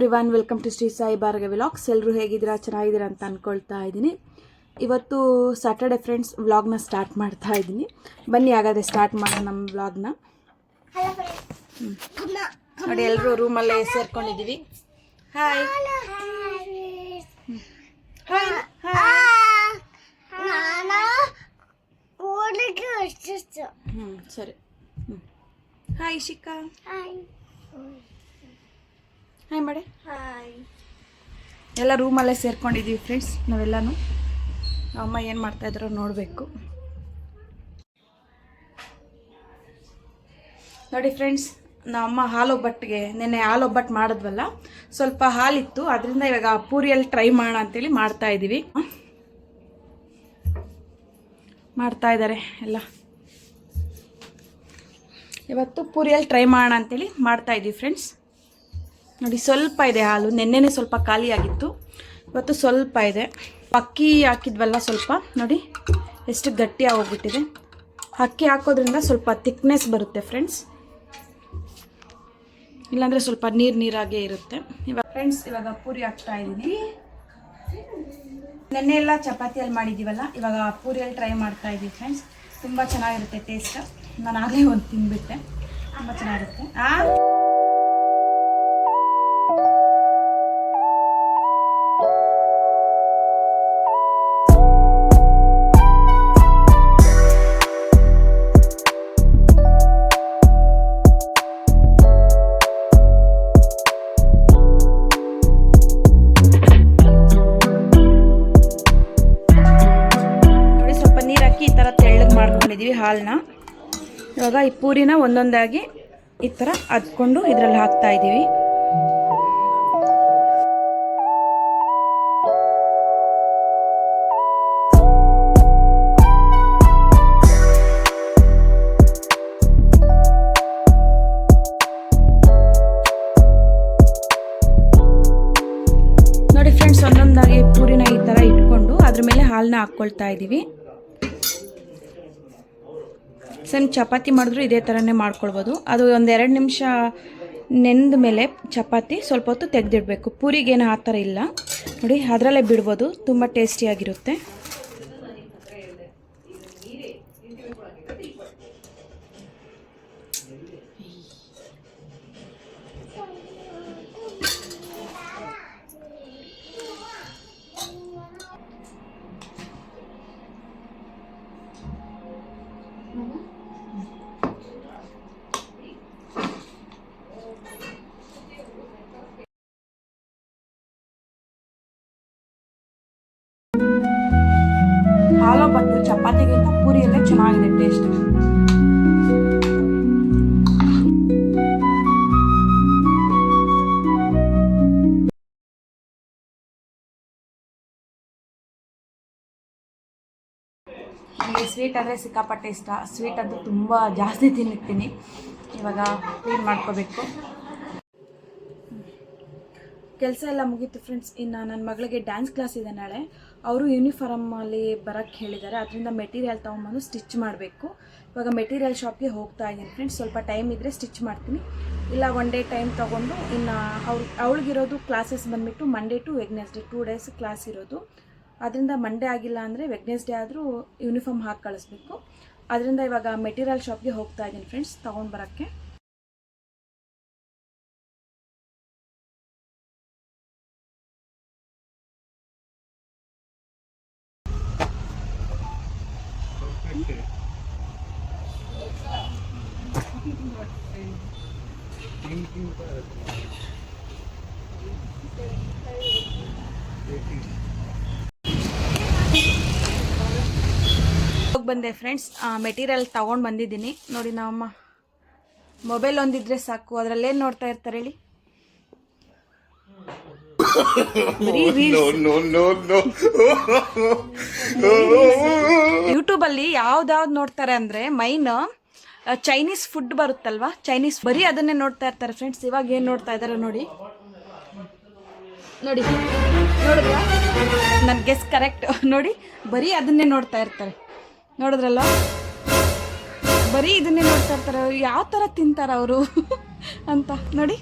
Everyone, welcome to Shri Sai Bhargavi vlogs. ಎಲ್ಲರೂ ಹೇಗಿದ್ದೀರಾ? ಚೆನ್ನಾಗಿದ್ದೀರಾ ಅಂತ ಅಂದ್ಕೊಳ್ತಾ ಇದ್ದೀನಿ. ಇವತ್ತು ಸ್ಯಾಟರ್ಡೆ ಫ್ರೆಂಡ್ಸ್, ವ್ಲಾಗ್ನ ಸ್ಟಾರ್ಟ್ ಮಾಡ್ತಾ ಇದ್ದೀನಿ. ಬನ್ನಿ ಹಾಗಾದರೆ ಸ್ಟಾರ್ಟ್ ಮಾಡೋಣ ನಮ್ಮ ವ್ಲಾಗ್ನ. ನೋಡಿ, ಎಲ್ಲರೂ ರೂಮಲ್ಲೇ ಸೇರ್ಕೊಂಡಿದ್ದೀವಿ. ಹಾಯ್ ಸರಿ. ಹಾಯ್ ಶಿಖಾ. ಹಾಯ್ ಮಾಡಿ. ಎಲ್ಲ ರೂಮಲ್ಲೇ ಸೇರ್ಕೊಂಡಿದ್ದೀವಿ ಫ್ರೆಂಡ್ಸ್ ನಾವೆಲ್ಲನೂ. ಅಮ್ಮ ಏನು ಮಾಡ್ತಾಯಿದ್ದಾರೋ ನೋಡಬೇಕು. ನೋಡಿ ಫ್ರೆಂಡ್ಸ್, ನಮ್ಮಮ್ಮ ಹಾಲೊಬ್ಬಟ್ಟಿಗೆ ನೆನ್ನೆ ಹಾಲೊಬ್ಬಟ್ಟು ಮಾಡಿದ್ವಲ್ಲ, ಸ್ವಲ್ಪ ಹಾಲಿತ್ತು, ಅದರಿಂದ ಇವಾಗ ಪೂರಿಯಲ್ಲಿ ಟ್ರೈ ಮಾಡೋಣ ಅಂತೇಳಿ ಮಾಡ್ತಾಯಿದ್ದೀವಿ. ಮಾಡ್ತಾಯಿದ್ದಾರೆ ಎಲ್ಲ. ಇವತ್ತು ಪೂರಿಯಲ್ಲಿ ಟ್ರೈ ಮಾಡೋಣ ಅಂತೇಳಿ ಮಾಡ್ತಾಯಿದ್ದೀವಿ ಫ್ರೆಂಡ್ಸ್. ನೋಡಿ, ಸ್ವಲ್ಪ ಇದೆ ಹಾಲು. ನೆನ್ನೆನೇ ಸ್ವಲ್ಪ ಖಾಲಿಯಾಗಿತ್ತು, ಇವತ್ತು ಸ್ವಲ್ಪ ಇದೆ. ಅಕ್ಕಿ ಹಾಕಿದ್ವಲ್ಲ ಸ್ವಲ್ಪ, ನೋಡಿ ಎಷ್ಟು ಗಟ್ಟಿಯಾಗಿ ಹೋಗ್ಬಿಟ್ಟಿದೆ. ಅಕ್ಕಿ ಹಾಕೋದ್ರಿಂದ ಸ್ವಲ್ಪ ಥಿಕ್ನೆಸ್ ಬರುತ್ತೆ ಫ್ರೆಂಡ್ಸ್, ಇಲ್ಲಾಂದರೆ ಸ್ವಲ್ಪ ನೀರಾಗೇ ಇರುತ್ತೆ. ಇವಾಗ ಫ್ರೆಂಡ್ಸ್, ಇವಾಗ ಪೂರಿ ಹಾಕ್ತಾ ಇದ್ದೀನಿ. ನೆನ್ನೆ ಎಲ್ಲ ಚಪಾತಿಯಲ್ಲಿ ಮಾಡಿದ್ದೀವಲ್ಲ, ಇವಾಗ ಪೂರಿಯಲ್ಲಿ ಟ್ರೈ ಮಾಡ್ತಾ ಇದ್ದೀವಿ ಫ್ರೆಂಡ್ಸ್. ತುಂಬ ಚೆನ್ನಾಗಿರುತ್ತೆ ಟೇಸ್ಟ್. ನಾನು ಆಗಲೇ ಒಂದು ತಿಂದುಬಿಟ್ಟೆ, ತುಂಬ ಚೆನ್ನಾಗಿರುತ್ತೆ. ಮಾಡ್ಕೊಂಡಿದ್ದೀವಿ ಹಾಲನ್ನ. ಇವಾಗ ಈ ಪೂರಿನ ಒಂದೊಂದಾಗಿ ಈ ಥರ ಅದ್ಕೊಂಡು ಇದರಲ್ಲಿ ಹಾಕ್ತಾ ಇದ್ದೀವಿ. ನೋಡಿ ಫ್ರೆಂಡ್ಸ್, ಒಂದೊಂದಾಗಿ ಪೂರಿನ ಈ ಥರ ಇಟ್ಕೊಂಡು ಅದ್ರ ಮೇಲೆ ಹಾಲನ್ನ ಹಾಕ್ಕೊಳ್ತಾ ಇದ್ದೀವಿ. ಸೇಮ್ ಚಪಾತಿ ಮಾಡಿದ್ರು ಇದೇ ಥರನೇ ಮಾಡ್ಕೊಳ್ಬೋದು. ಅದು ಒಂದು 2 ನಿಮಿಷ ನೆಂದ ಮೇಲೆ ಚಪಾತಿ ಸ್ವಲ್ಪ ಹೊತ್ತು ತೆಗೆದಿಡಬೇಕು. ಪೂರಿಗೇನು ಆ ಥರ ಇಲ್ಲ ನೋಡಿ, ಅದರಲ್ಲೇ ಬಿಡ್ಬೋದು, ತುಂಬ ಟೇಸ್ಟಿಯಾಗಿರುತ್ತೆ. ಹಾಲೊಬ್ಬಟ್ಟು ಚಪಾತಿಗಿಂತ ಪೂರಿಯಲ್ಲೇ ಚೆನ್ನಾಗಿದೆ ಟೇಸ್ಟ್. ನನಗೆ ಸ್ವೀಟ್ ಅಂದರೆ ಸಿಕ್ಕಾಪಟ್ಟೆ ಇಷ್ಟ. ಸ್ವೀಟ್ ಅಂತೂ ತುಂಬ ಜಾಸ್ತಿ ತಿನ್ನಿರ್ತೀನಿ. ಇವಾಗ ಕ್ಲೀನ್ ಮಾಡ್ಕೋಬೇಕು. ಕೆಲಸ ಎಲ್ಲ ಮುಗೀತು ಫ್ರೆಂಡ್ಸ್. ಇನ್ನು ನನ್ನ ಮಗಳಿಗೆ ಡ್ಯಾನ್ಸ್ ಕ್ಲಾಸ್ ಇದೆ ನಾಳೆ. ಅವರು ಯೂನಿಫಾರ್ಮಲ್ಲಿ ಬರೋಕ್ಕೆ ಹೇಳಿದ್ದಾರೆ, ಅದರಿಂದ ಮೆಟೀರಿಯಲ್ ತೊಗೊಂಬಂದು ಸ್ಟಿಚ್ ಮಾಡಬೇಕು. ಇವಾಗ ಮೆಟೀರಿಯಲ್ ಶಾಪ್ಗೆ ಹೋಗ್ತಾ ಇದ್ದೀನಿ ಫ್ರೆಂಡ್ಸ್. ಸ್ವಲ್ಪ ಟೈಮ್ ಇದ್ದರೆ ಸ್ಟಿಚ್ ಮಾಡ್ತೀನಿ, ಇಲ್ಲ 1 ಡೇ ಟೈಮ್ ತೊಗೊಂಡು. ಇನ್ನು ಅವಳಿಗಿರೋದು ಕ್ಲಾಸಸ್ ಬಂದುಬಿಟ್ಟು Monday to Wednesday 2 days class ಇರೋದು. ಅದರಿಂದ ಮಂಡೇ ಆಗಿಲ್ಲ ಅಂದರೆ ವೆಡ್ನೆಸ್ಡೇ ಆದರೂ ಯೂನಿಫಾರ್ಮ್ ಹಾಕಿ ಕಳಿಸ್ಬೇಕು. ಅದರಿಂದ ಇವಾಗ ಮೆಟೀರಿಯಲ್ ಶಾಪ್ಗೆ ಹೋಗ್ತಾ ಇದ್ದೀನಿ ಫ್ರೆಂಡ್ಸ್ ತೊಗೊಂಡು ಬರೋಕ್ಕೆ. ಬಂದೆ ಫ್ರೆಂಡ್ಸ್, ಮೆಟೀರಿಯಲ್ ತಗೊಂಡು ಬಂದಿದ್ದೀನಿ. ನೋಡಿ, ನಮ್ಮಮ್ಮ ಮೊಬೈಲ್ ಒಂದಿದ್ರೆ ಸಾಕು, ಅದರಲ್ಲೇನು ನೋಡ್ತಾ ಇರ್ತಾರೆ ಹೇಳಿ? ಯೂಟ್ಯೂಬಲ್ಲಿ ಯಾವ್ದಾವ್ದು ನೋಡ್ತಾರೆ ಅಂದರೆ ಮೈನ್ ಚೈನೀಸ್ ಫುಡ್ ಬರುತ್ತಲ್ವಾ, ಚೈನೀಸ್, ಬರೀ ಅದನ್ನೇ ನೋಡ್ತಾ ಇರ್ತಾರೆ ಫ್ರೆಂಡ್ಸ್. ಇವಾಗ ಏನು ನೋಡ್ತಾ ಇದ್ದಾರೆ ನೋಡಿ, ನೋಡಿ ನೋಡಿದ್ರ, ನನ್ನ ಗೆಸ್ ಕರೆಕ್ಟ್ ನೋಡಿ. ಬರೀ ಅದನ್ನೇ ನೋಡ್ತಾ ಇರ್ತಾರೆ, ನೋಡಿದ್ರಲ್ಲ? ಬರೀ ಇದನ್ನೇ ನೋಡ್ತಾ ಇರ್ತಾರೆ. ಯಾವ ಥರ ತಿಂತಾರೆ ಅವರು ಅಂತ ನೋಡಿ.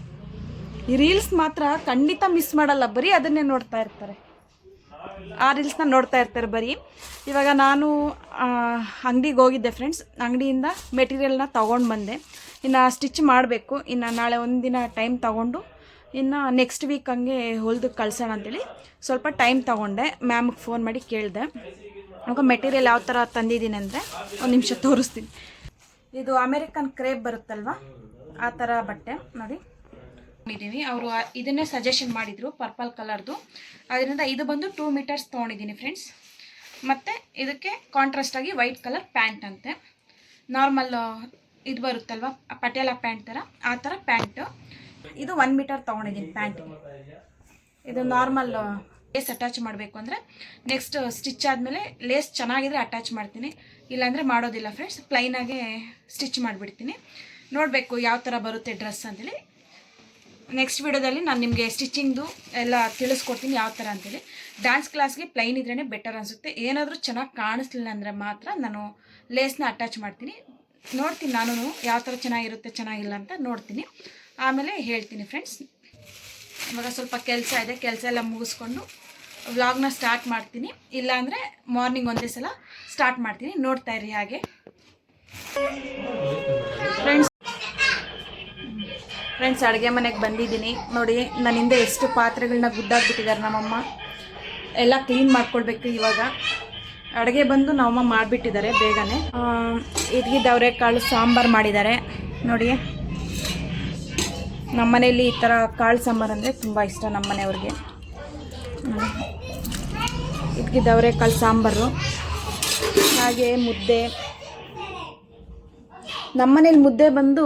ಈ ರೀಲ್ಸ್ ಮಾತ್ರ ಖಂಡಿತ ಮಿಸ್ ಮಾಡಲ್ಲ, ಬರೀ ಅದನ್ನೇ ನೋಡ್ತಾ ಇರ್ತಾರೆ, ಆ ರೀಲ್ಸ್ನ ನೋಡ್ತಾ ಇರ್ತಾರೆ ಬರೀ. ಇವಾಗ ನಾನು ಅಂಗಡಿಗೆ ಹೋಗಿದ್ದೆ ಫ್ರೆಂಡ್ಸ್, ಅಂಗಡಿಯಿಂದ ಮೆಟೀರಿಯಲ್ನ ತೊಗೊಂಡು ಬಂದೆ. ಇನ್ನು ಸ್ಟಿಚ್ ಮಾಡಬೇಕು, ಇನ್ನು ನಾಳೆ ಒಂದಿನ ಟೈಮ್ ತೊಗೊಂಡು ಇನ್ನು ನೆಕ್ಸ್ಟ್ ವೀಕ್ ಹಂಗೆ ಹೊಲ್ದು ಕಳ್ಸೋಣ ಅಂತೇಳಿ ಸ್ವಲ್ಪ ಟೈಮ್ ತೊಗೊಂಡೆ. ಮ್ಯಾಮ್ಗೆ ಫೋನ್ ಮಾಡಿ ಕೇಳಿದೆ. ಆವಾಗ ಮೆಟೀರಿಯಲ್ ಯಾವ ಥರ ತಂದಿದ್ದೀನಿ ಅಂದರೆ ಒಂದು ನಿಮಿಷ ತೋರಿಸ್ತೀನಿ. ಇದು ಅಮೇರಿಕನ್ ಕ್ರೇಪ್ ಬರುತ್ತಲ್ವ, ಆ ಥರ ಬಟ್ಟೆ ನೋಡಿ ಇದ್ದೀವಿ. ಅವರು ಇದನ್ನೇ ಸಜೆಷನ್ ಮಾಡಿದರು, ಪರ್ಪಲ್ ಕಲರ್ದು. ಅದರಿಂದ ಇದು ಬಂದು 2 ಮೀಟರ್ಸ್ ತೊಗೊಂಡಿದ್ದೀನಿ ಫ್ರೆಂಡ್ಸ್. ಮತ್ತು ಇದಕ್ಕೆ ಕಾಂಟ್ರಾಸ್ಟಾಗಿ ವೈಟ್ ಕಲರ್ ಪ್ಯಾಂಟ್ ಅಂತೆ, ನಾರ್ಮಲ್ ಇದು ಬರುತ್ತಲ್ವ ಪಟಿಯಾಲ ಪ್ಯಾಂಟ್ ಥರ, ಆ ಥರ ಪ್ಯಾಂಟು. ಇದು 1 ಮೀಟರ್ ತೊಗೊಂಡಿದ್ದೀನಿ ಪ್ಯಾಂಟಿಗೆ. ಇದು ನಾರ್ಮಲ್ ಲೇಸ್ ಅಟ್ಯಾಚ್ ಮಾಡಬೇಕು ಅಂದರೆ ನೆಕ್ಸ್ಟ್ ಸ್ಟಿಚ್ ಆದಮೇಲೆ ಲೇಸ್ ಚೆನ್ನಾಗಿದ್ರೆ ಅಟ್ಯಾಚ್ ಮಾಡ್ತೀನಿ, ಇಲ್ಲಾಂದರೆ ಮಾಡೋದಿಲ್ಲ ಫ್ರೆಂಡ್ಸ್, ಪ್ಲೈನಾಗೆ ಸ್ಟಿಚ್ ಮಾಡಿಬಿಡ್ತೀನಿ. ನೋಡಬೇಕು ಯಾವ ಥರ ಬರುತ್ತೆ ಡ್ರೆಸ್ ಅಂತೇಳಿ. ನೆಕ್ಸ್ಟ್ ವಿಡಿಯೋದಲ್ಲಿ ನಾನು ನಿಮಗೆ ಸ್ಟಿಚಿಂಗ್ದು ಎಲ್ಲ ತಿಳಿಸ್ಕೊಡ್ತೀನಿ ಯಾವ ಥರ ಅಂತೇಳಿ. ಡ್ಯಾನ್ಸ್ ಕ್ಲಾಸ್ಗೆ ಪ್ಲೈನ್ ಇದ್ರೇ ಬೆಟರ್ ಅನಿಸುತ್ತೆ. ಏನಾದರೂ ಚೆನ್ನಾಗಿ ಕಾಣಿಸ್ಲಿಲ್ಲ ಅಂದರೆ ಮಾತ್ರ ನಾನು ಲೇಸ್ನ ಅಟ್ಯಾಚ್ ಮಾಡ್ತೀನಿ. ನೋಡ್ತೀನಿ ನಾನು ಯಾವ ಥರ ಚೆನ್ನಾಗಿರುತ್ತೆ ಚೆನ್ನಾಗಿಲ್ಲ ಅಂತ ನೋಡ್ತೀನಿ, ಆಮೇಲೆ ಹೇಳ್ತೀನಿ ಫ್ರೆಂಡ್ಸ್. ಇವಾಗ ಸ್ವಲ್ಪ ಕೆಲಸ ಇದೆ, ಕೆಲಸ ಎಲ್ಲ ಮುಗಿಸ್ಕೊಂಡು ವ್ಲಾಗ್ನ ಸ್ಟಾರ್ಟ್ ಮಾಡ್ತೀನಿ, ಇಲ್ಲಾಂದರೆ ಮಾರ್ನಿಂಗ್ ಒಂದೇ ಸಲ ಸ್ಟಾರ್ಟ್ ಮಾಡ್ತೀನಿ. ನೋಡ್ತಾ ಇರಿ ಹಾಗೆ ಫ್ರೆಂಡ್ಸ್. ಅಡುಗೆ ಮನೆಗೆ ಬಂದಿದ್ದೀನಿ ನೋಡಿ. ನನ್ನಿಂದ ಎಷ್ಟು ಪಾತ್ರೆಗಳನ್ನ ಗುದ್ದಾಕ್ಬಿಟ್ಟಿದ್ದಾರೆ ನಮ್ಮಮ್ಮ, ಎಲ್ಲ ಕ್ಲೀನ್ ಮಾಡ್ಕೊಳ್ಬೇಕು ಇವಾಗ. ಅಡುಗೆ ಬಂದು ನಮ್ಮಮ್ಮ ಮಾಡಿಬಿಟ್ಟಿದ್ದಾರೆ ಬೇಗನೆ. ಇದ್ಗಿದ್ದವ್ರೆ ಕಾಳು ಸಾಂಬಾರು ಮಾಡಿದ್ದಾರೆ ನೋಡಿ. ನಮ್ಮನೇಲಿ ಈ ಥರ ಕಾಳು ಸಾಂಬಾರು ಅಂದರೆ ತುಂಬ ಇಷ್ಟ ನಮ್ಮನೆಯವ್ರಿಗೆ. ಇದ್ಗಿದ್ದವ್ರೆ ಕಾಳು ಸಾಂಬಾರು, ಹಾಗೆ ಮುದ್ದೆ. ನಮ್ಮನೇಲಿ ಮುದ್ದೆ ಬಂದು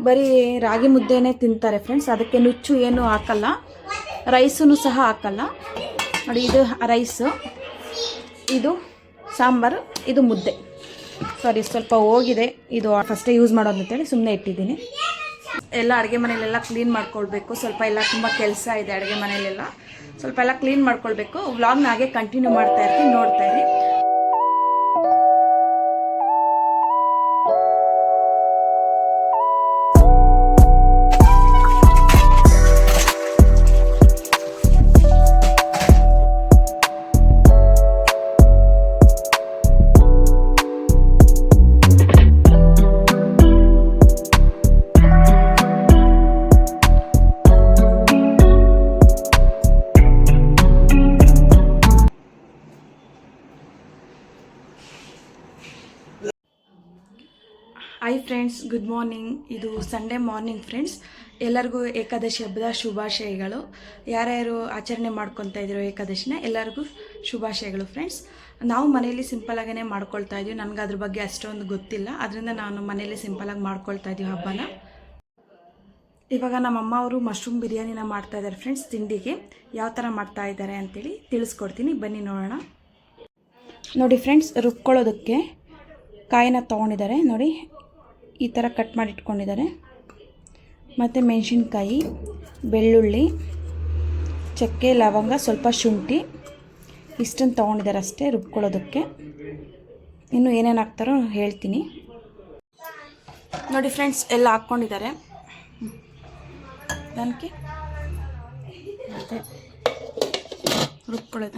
ಬರೀ ರಾಗಿ ಮುದ್ದೆನೇ ತಿಂತಾರೆ ಫ್ರೆಂಡ್ಸ್, ಅದಕ್ಕೆ ನುಚ್ಚು ಏನೂ ಹಾಕಲ್ಲ, ರೈಸೂ ಸಹ ಹಾಕಲ್ಲ ನೋಡಿ. ಇದು ರೈಸು, ಇದು ಸಾಂಬಾರು, ಇದು ಮುದ್ದೆ. ಸಾರಿ ಸ್ವಲ್ಪ ಹೋಗಿದೆ, ಇದು ಫಸ್ಟೇ ಯೂಸ್ ಮಾಡೋದು ಅಂತೇಳಿ ಸುಮ್ಮನೆ ಇಟ್ಟಿದ್ದೀನಿ. ಎಲ್ಲ ಅಡುಗೆ ಮನೆಯಲ್ಲೆಲ್ಲ ಕ್ಲೀನ್ ಮಾಡ್ಕೊಳ್ಬೇಕು. ಸ್ವಲ್ಪ ಎಲ್ಲ ತುಂಬ ಕೆಲಸ ಇದೆ ಅಡುಗೆ ಮನೆಯಲ್ಲೆಲ್ಲ, ಸ್ವಲ್ಪ ಎಲ್ಲ ಕ್ಲೀನ್ ಮಾಡ್ಕೊಳ್ಬೇಕು. ವ್ಲಾಗ್ನ ಹಾಗೆ ಕಂಟಿನ್ಯೂ ಮಾಡ್ತಾ ಇರ್ತೀನಿ, ನೋಡ್ತಾ ಇರಿ. Hi friends, good morning. ಇದು ಸಂಡೇ ಮಾರ್ನಿಂಗ್ ಫ್ರೆಂಡ್ಸ್. ಎಲ್ಲರಿಗೂ ಏಕಾದಶಿ ಹಬ್ಬದ ಶುಭಾಶಯಗಳು. ಯಾರ್ಯಾರು ಆಚರಣೆ ಮಾಡ್ಕೊತಾ ಇದ್ದೀರೋ ಏಕಾದಶಿನ ಎಲ್ಲರಿಗೂ ಶುಭಾಶಯಗಳು ಫ್ರೆಂಡ್ಸ್. ನಾವು ಮನೆಯಲ್ಲಿ ಸಿಂಪಲಾಗೇ ಮಾಡ್ಕೊಳ್ತಾ ಇದ್ದೀವಿ. ನನಗೆ ಅದ್ರ ಬಗ್ಗೆ ಅಷ್ಟೊಂದು ಗೊತ್ತಿಲ್ಲ, ಅದರಿಂದ ನಾನು ಮನೆಯಲ್ಲಿ ಸಿಂಪಲಾಗಿ ಮಾಡ್ಕೊಳ್ತಾ ಇದ್ದೀವಿ ಹಬ್ಬನ. ಇವಾಗ ನಮ್ಮಮ್ಮ ಅವರು ಮಶ್ರೂಮ್ ಬಿರಿಯಾನಿನ ಮಾಡ್ತಾಯಿದ್ದಾರೆ ಫ್ರೆಂಡ್ಸ್. ತಿಂಡಿಗೆ ಯಾವ ಥರ ಮಾಡ್ತಾ ಇದ್ದಾರೆ ಅಂತೇಳಿ ತಿಳಿಸ್ಕೊಡ್ತೀನಿ, ಬನ್ನಿ ನೋಡೋಣ. ನೋಡಿ ಫ್ರೆಂಡ್ಸ್, ರುಬ್ಕೊಳ್ಳೋದಕ್ಕೆ ಕಾಯಿನ ತೊಗೊಂಡಿದ್ದಾರೆ ನೋಡಿ, ಈ ಥರ ಕಟ್ ಮಾಡಿ ಇಟ್ಕೊಂಡಿದ್ದಾರೆ. ಮತ್ತು ಮೆಣಸಿನ್ಕಾಯಿ, ಬೆಳ್ಳುಳ್ಳಿ, ಚಕ್ಕೆ, ಲವಂಗ, ಸ್ವಲ್ಪ ಶುಂಠಿ, ಇಷ್ಟನ್ನು ತೊಗೊಂಡಿದ್ದಾರೆ ಅಷ್ಟೇ ರುಬ್ಕೊಳ್ಳೋದಕ್ಕೆ. ಇನ್ನು ಏನೇನು ಹಾಕ್ತಾರೋ ಹೇಳ್ತೀನಿ ನೋಡಿ ಫ್ರೆಂಡ್ಸ್. ಎಲ್ಲ ಹಾಕ್ಕೊಂಡಿದ್ದಾರೆ ನನಗೆ ಮತ್ತು ರುಬ್ಕೊಳ್ಳೋದ.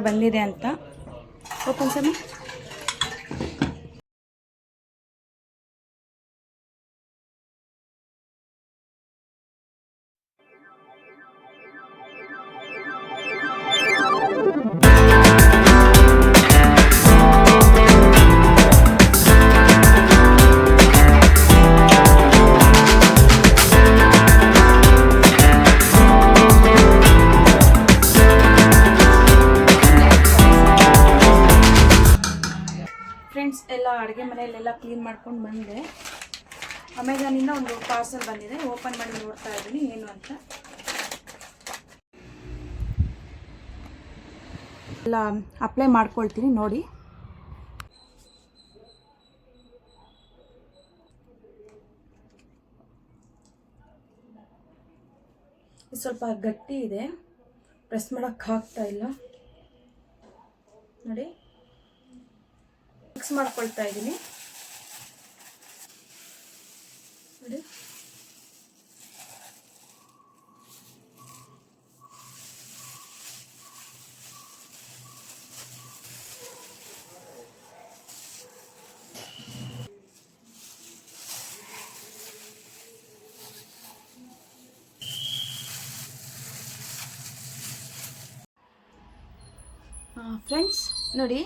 ಬಂದಿದೆ ಅಂತ. ಓಪನ್ ಸಮಯ. ಫ್ರೆಂಡ್ಸ್ ಎಲ್ಲ ಅಡುಗೆ ಮನೆಯಲ್ಲೆಲ್ಲ ಕ್ಲೀನ್ ಮಾಡ್ಕೊಂಡು ಬಂದೆ. ಅಮೆಝಾನಿಂದ ಒಂದು ಪಾರ್ಸಲ್ ಬಂದಿದೆ, ಓಪನ್ ಮಾಡಿ ನೋಡ್ತಾ ಇದ್ದೀನಿ ಏನು ಅಂತ. ಎಲ್ಲ ಅಪ್ಲೈ ಮಾಡ್ಕೊಳ್ತೀನಿ ನೋಡಿ. ಇದು ಸ್ವಲ್ಪ ಗಟ್ಟಿ ಇದೆ, ಪ್ರೆಸ್ ಮಾಡೋಕ್ಕಾಗ್ತಾ ಇಲ್ಲ ನೋಡಿ. ಮಿಕ್ಸ್ ಮಾಡ್ಕೊಳ್ತಾ ಇದ್ದೀನಿ ನೋಡಿ. ಫ್ರೆಂಡ್ಸ್ ನೋಡಿ,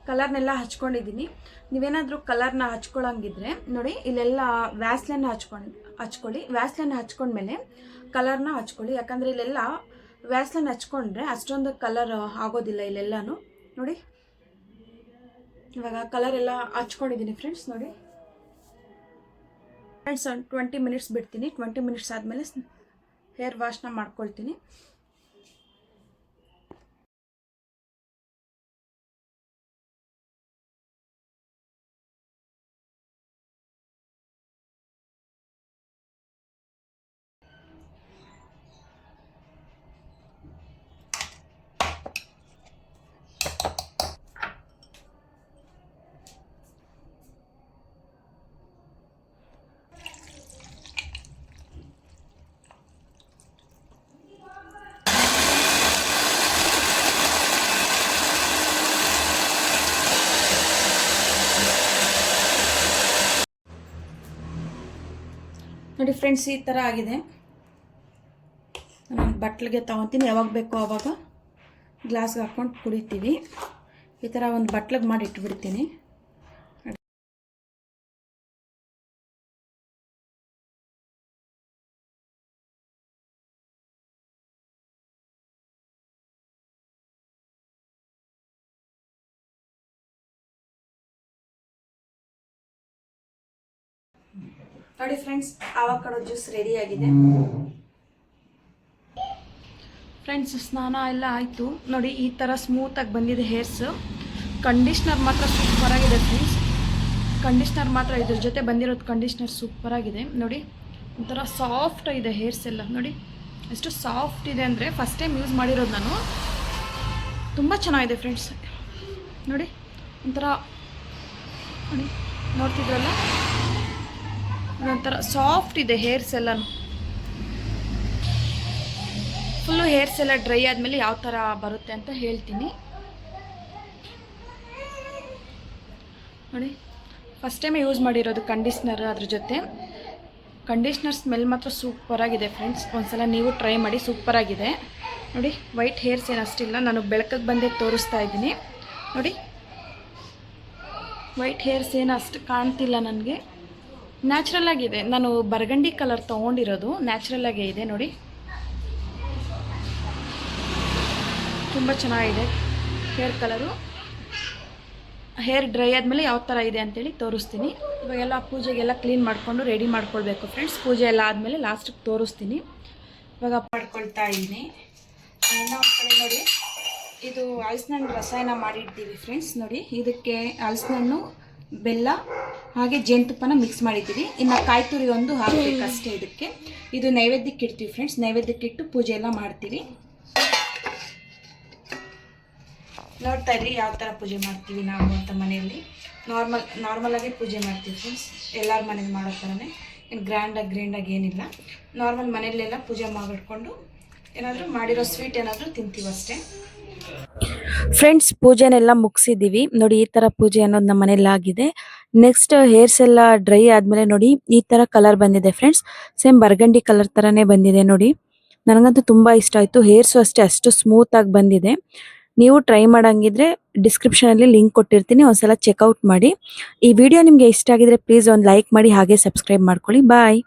ಕಲರ್ನೆಲ್ಲ ಹಚ್ಕೊಂಡಿದ್ದೀನಿ. ನೀವೇನಾದರೂ ಕಲರ್ನ ಹಚ್ಕೊಳ್ಳೋಂಗಿದ್ರೆ ನೋಡಿ, ಇಲ್ಲೆಲ್ಲ ವ್ಯಾಸ್ಲೈನ್ ಹಚ್ಕೊಳ್ಳಿ. ವ್ಯಾಸ್ಲೈನ್ ಹಚ್ಕೊಂಡ್ಮೇಲೆ ಕಲರ್ನ ಹಚ್ಕೊಳ್ಳಿ. ಯಾಕಂದರೆ ಇಲ್ಲೆಲ್ಲ ವ್ಯಾಸ್ಲೈನ್ ಹಚ್ಕೊಂಡ್ರೆ ಅಷ್ಟೊಂದು ಕಲರ್ ಆಗೋದಿಲ್ಲ ಇಲ್ಲೆಲ್ಲನೂ ನೋಡಿ. ಇವಾಗ ಕಲರ್ ಎಲ್ಲ ಹಚ್ಕೊಂಡಿದ್ದೀನಿ ಫ್ರೆಂಡ್ಸ್ ನೋಡಿ. ಫ್ರೆಂಡ್ಸ್ 20 ಮಿನಿಟ್ಸ್ ಬಿಡ್ತೀನಿ. 20 ಮಿನಿಟ್ಸ್ ಆದಮೇಲೆ ಹೇರ್ ವಾಶ್ನ ಮಾಡ್ಕೊಳ್ತೀನಿ. ನೋಡಿ ಫ್ರೆಂಡ್ಸ್, ಈ ಥರ ಆಗಿದೆ. ನಾನು ಬಟ್ಲಿಗೆ ತೊಗೊತೀನಿ, ಯಾವಾಗ ಬೇಕೋ ಆವಾಗ ಗ್ಲಾಸ್ಗೆ ಹಾಕ್ಕೊಂಡು ಕುಡಿತೀವಿ. ಈ ಥರ ಒಂದು ಬಟ್ಲಿಗೆ ಮಾಡಿ ಇಟ್ಬಿಡ್ತೀನಿ. ನೋಡಿ ಫ್ರೆಂಡ್ಸ್, ಆವಕಾಡೋ ಜ್ಯೂಸ್ ರೆಡಿ ಆಗಿದೆ. ಫ್ರೆಂಡ್ಸ್, ಸ್ನಾನ ಎಲ್ಲ ಆಯಿತು ನೋಡಿ. ಈ ಥರ ಸ್ಮೂತಾಗಿ ಬಂದಿದೆ ಹೇರ್ಸ್. ಕಂಡೀಷ್ನರ್ ಮಾತ್ರ ಸೂಪರಾಗಿದೆ ಫ್ರೆಂಡ್ಸ್. ಕಂಡೀಷ್ನರ್ ಮಾತ್ರ ಇದ್ರ ಜೊತೆ ಬಂದಿರೋದು ಕಂಡೀಷ್ನರ್ ಸೂಪರಾಗಿದೆ ನೋಡಿ. ಒಂಥರ ಸಾಫ್ಟ್ ಇದೆ ಹೇರ್ಸ್ ಎಲ್ಲ ನೋಡಿ. ಎಷ್ಟು ಸಾಫ್ಟ್ ಇದೆ ಅಂದರೆ ಫಸ್ಟ್ ಟೈಮ್ ಯೂಸ್ ಮಾಡಿರೋದು ನಾನು. ತುಂಬ ಚೆನ್ನಾಗಿದೆ ಫ್ರೆಂಡ್ಸ್ ನೋಡಿ. ಒಂಥರ ನೋಡಿ, ನೋಡ್ತಿದ್ರಲ್ಲ, ಒಂಥರ ಸಾಫ್ಟ್ ಇದೆ ಹೇರ್ಸ್ ಎಲ್ಲನೂ. ಫುಲ್ಲು ಹೇರ್ಸ್ ಎಲ್ಲ ಡ್ರೈ ಆದಮೇಲೆ ಯಾವ ಥರ ಬರುತ್ತೆ ಅಂತ ಹೇಳ್ತೀನಿ ನೋಡಿ. ಫಸ್ಟ್ ಟೈಮೇ ಯೂಸ್ ಮಾಡಿರೋದು ಕಂಡೀಷ್ನರ್. ಅದ್ರ ಜೊತೆ ಕಂಡೀಷ್ನರ್ ಸ್ಮೆಲ್ ಮಾತ್ರ ಸೂಪರಾಗಿದೆ ಫ್ರೆಂಡ್ಸ್. ಒಂದ್ಸಲ ನೀವು ಟ್ರೈ ಮಾಡಿ, ಸೂಪರಾಗಿದೆ ನೋಡಿ. ವೈಟ್ ಹೇರ್ಸ್ ಏನು ಅಷ್ಟಿಲ್ಲ, ನಾನು ಬೆಳಕಿಗೆ ಬಂದೇ ತೋರಿಸ್ತಾ ಇದ್ದೀನಿ ನೋಡಿ. ವೈಟ್ ಹೇರ್ಸ್ ಏನು ಅಷ್ಟು ಕಾಣ್ತಿಲ್ಲ ನನಗೆ, ನ್ಯಾಚುರಲ್ ಆಗಿದೆ. ನಾನು ಬರ್ಗಂಡಿ ಕಲರ್ ತೊಗೊಂಡಿರೋದು, ನ್ಯಾಚುರಲ್ ಆಗೇ ಇದೆ ನೋಡಿ. ತುಂಬ ಚೆನ್ನಾಗಿದೆ ಹೇರ್ ಕಲರು. ಹೇರ್ ಡ್ರೈ ಆದಮೇಲೆ ಯಾವ ಥರ ಇದೆ ಅಂತೇಳಿ ತೋರಿಸ್ತೀನಿ. ಇವಾಗೆಲ್ಲ ಪೂಜೆಗೆಲ್ಲ ಕ್ಲೀನ್ ಮಾಡಿಕೊಂಡು ರೆಡಿ ಮಾಡ್ಕೊಳ್ಬೇಕು ಫ್ರೆಂಡ್ಸ್. ಪೂಜೆ ಎಲ್ಲ ಆದಮೇಲೆ ಲಾಸ್ಟಿಗೆ ತೋರಿಸ್ತೀನಿ. ಇವಾಗ ಮಾಡ್ಕೊಳ್ತಾ ಇದ್ದೀನಿ. ಇನ್ನೂ ಒಂದು ಕಡೆ ನೋಡಿ, ಇದು ಹಲಸಿನಣ್ಣು ರಸಾಯನ ಮಾಡಿರ್ತೀವಿ ಫ್ರೆಂಡ್ಸ್ ನೋಡಿ. ಇದಕ್ಕೆ ಹಲಸಿನಣ್ಣು, ಬೆಲ್ಲ ಹಾಗೆ ಜೇನುತುಪ್ಪನ ಮಿಕ್ಸ್ ಮಾಡಿದ್ದೀವಿ. ಇನ್ನು ಕಾಯಿ ತುರಿ ಒಂದು ಹಾಕಬೇಕಷ್ಟೇ ಇದಕ್ಕೆ. ಇದು ನೈವೇದ್ಯಕ್ಕೆ ಇಡ್ತೀವಿ ಫ್ರೆಂಡ್ಸ್. ನೈವೇದ್ಯಕ್ಕೆ ಇಟ್ಟು ಪೂಜೆ ಎಲ್ಲ ಮಾಡ್ತೀವಿ. ನೋಡ್ತಾ ಇದ್ರಿ ಯಾವ ಥರ ಪೂಜೆ ಮಾಡ್ತೀವಿ ನಾವು ಅಂತ ಮನೆಯಲ್ಲಿ. ನಾರ್ಮಲಾಗಿ ಪೂಜೆ ಮಾಡ್ತೀವಿ ಫ್ರೆಂಡ್ಸ್. ಎಲ್ಲರ ಮನೇಲಿ ಮಾಡೋ ಥರನೇ, ಏನು ಗ್ರ್ಯಾಂಡಾಗಿ ಏನಿಲ್ಲ. ನಾರ್ಮಲ್ ಮನೆಯಲ್ಲೆಲ್ಲ ಪೂಜೆ ಮಾಡಿಟ್ಕೊಂಡು ಏನಾದರೂ ಮಾಡಿರೋ ಸ್ವೀಟ್ ಏನಾದರೂ ತಿಂತೀವಿ ಅಷ್ಟೇ. ಫ್ರೆಂಡ್ಸ್, ಪೂಜೆನೆಲ್ಲ ಮುಗಿಸಿದ್ದೀವಿ ನೋಡಿ. ಈ ತರ ಪೂಜೆ ಅನ್ನೋದು ನಮ್ಮ ಮನೇಲಿ ಆಗಿದೆ. ನೆಕ್ಸ್ಟ್ ಹೇರ್ಸ್ ಎಲ್ಲ ಡ್ರೈ ಆದ್ಮೇಲೆ ನೋಡಿ ಈ ತರ ಕಲರ್ ಬಂದಿದೆ ಫ್ರೆಂಡ್ಸ್. ಸೇಮ್ ಬರ್ಗಂಡಿ ಕಲರ್ ತರನೇ ಬಂದಿದೆ ನೋಡಿ. ನನಗಂತೂ ತುಂಬಾ ಇಷ್ಟ ಆಯ್ತು. ಹೇರ್ಸು ಅಷ್ಟೇ ಅಷ್ಟು ಸ್ಮೂತ್ ಆಗಿ ಬಂದಿದೆ. ನೀವು ಟ್ರೈ ಮಾಡಂಗಿದ್ರೆ ಡಿಸ್ಕ್ರಿಪ್ಷನ್ ಅಲ್ಲಿ ಲಿಂಕ್ ಕೊಟ್ಟಿರ್ತೀನಿ, ಒಂದ್ಸಲ ಚೆಕ್ಔಟ್ ಮಾಡಿ. ಈ ವಿಡಿಯೋ ನಿಮ್ಗೆ ಇಷ್ಟ ಆಗಿದ್ರೆ ಪ್ಲೀಸ್ ಒಂದು ಲೈಕ್ ಮಾಡಿ, ಹಾಗೆ ಸಬ್ಸ್ಕ್ರೈಬ್ ಮಾಡ್ಕೊಳ್ಳಿ. ಬಾಯ್.